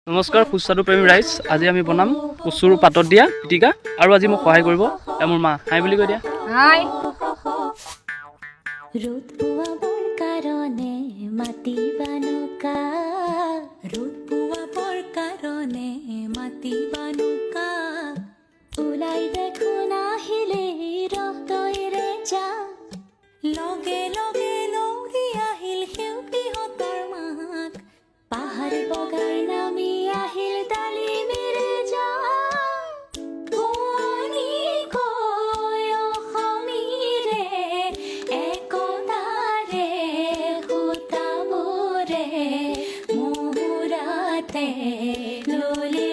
নমস্কাৰ সুস্বাদু প্ৰেমী ৰাইজ, আজি আমি বনাম কচুৰ পাতত দিয়া পিটিকা আৰু আজি মোক সহায় কৰিব মোৰ মা। হাই বুলি কৈ দিয়া। হাই। ৰোদ পোয়াবৰ কাৰণে মাতিবা নৌকা, ৰ'দ পোৱাবৰ কাৰণে মাতিবা নৌকা, ওলাই দেখোন আহিলে ৰহতৈৰে যা, লগে লগে লৰি আহিল সেউতীহঁতৰ মাক, পাহাৰ বগাই নামি আহিল ডালিমেৰে যা, শুৱনি কৈ অসমীৰে একতাৰে সূতাবোৰে মূৰাতে ললি